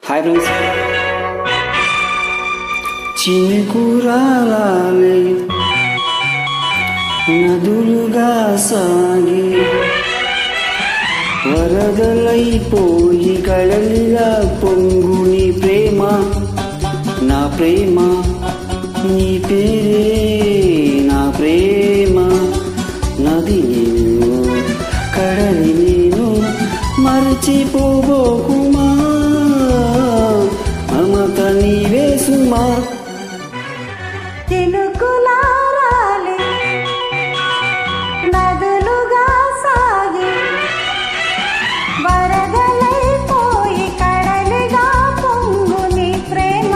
Hi friends. చినుకురాలే నదులుగా సాగి వరదలైపోయి కడలిలా పొంగు నీ ప్రేమ, నా ప్రేమ, నీ పేరే నా ప్రేమ. నది నేను, కడలి నేను, మరచిపోబోకుమా, మమత నీవే సుమా. చినుకులారాలి నదులుగా సాగి వరదలైపోయి కడలిగా పొంగు నీ ప్రేమ,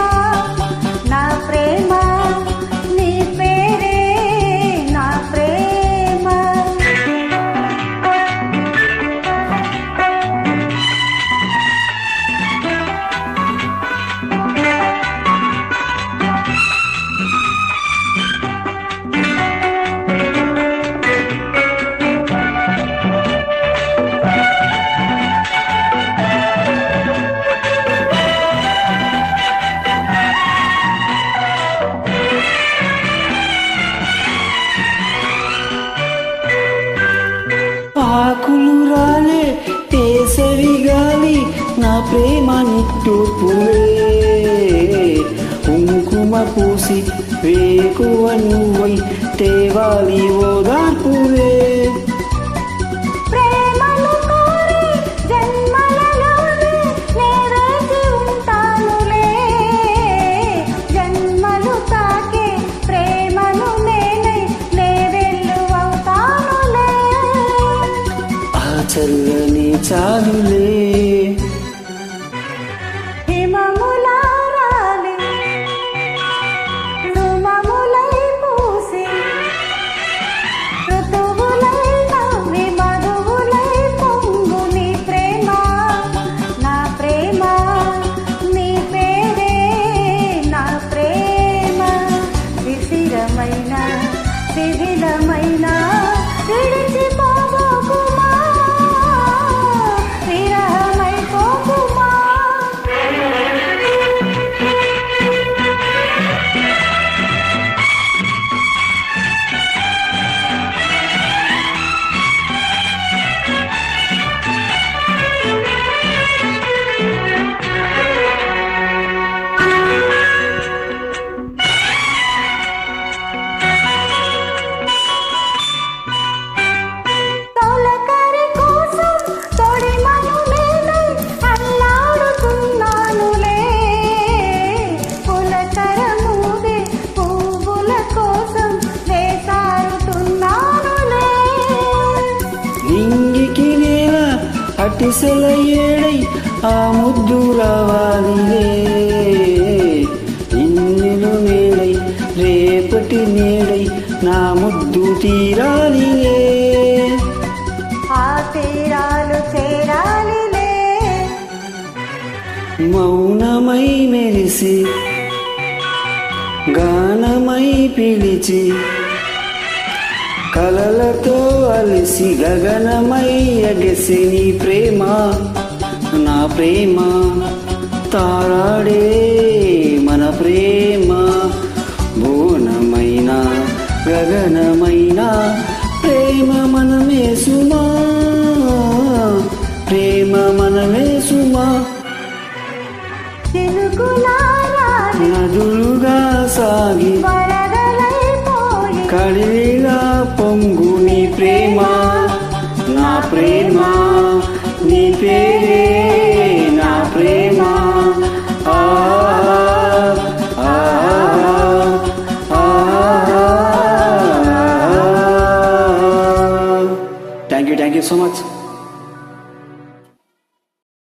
నా ప్రేమ, నీ పేరే నా ప్రేమ. ఆకులు రాలే వేసవి గాలి, నా ప్రేమ నిట్టూర్పులే. కుంకుమ పూసి వేకువ నువ్వై తేవాలి ఓదార్పులే. ప్రేమను కోరి జన్మలలోనే నే వేచి ఉంటానులే, జన్మలు తాకే ప్రేమను నేనై నే వెల్లువవుతానులే. ఆ చల్లని చాలులే. హిమములారాలి సుమములై పూసి ఋతువులై నవ్వి మధువులై పొంగు నీ ప్రేమ, నా ప్రేమ, నీ పేరే నా ప్రేమ. శిశిరమైన శిథిలమైన విడిచిపోబోకుమా, విరహమైపోకుమా. తొలకరి కోసం తొడిమను నేనై అల్లాడుతున్నానులే, పులకరమూదే పువ్వుల కోసం వేసారుతున్నానులే. నింగికి నేల అటిసెల ఏడై ఆ ముద్దు రావాలిలే. ఇన్నెలు నేడై రేపటి నేడై నా ముద్దు తీరాలిలే. ఆ తీరాలు చేరాలిలే. మౌనమై మెరిసి గానమై పిలిచి కలలతో అలిసి గగనమై ఎగసి నీ ప్రేమ, నా ప్రేమ, తారాడే మన ప్రేమ. బోనమైన గగనమైన ప్రేమ మనమే సుమా, ప్రేమ మనమే సుమా. చినుకులారాలి నదులుగా సాగి వరదలైపోయి కడిలిలా పొంగు నీ ప్రేమ, నా ప్రేమ, నీ పేరే నా ప్రేమ. Thank you so much.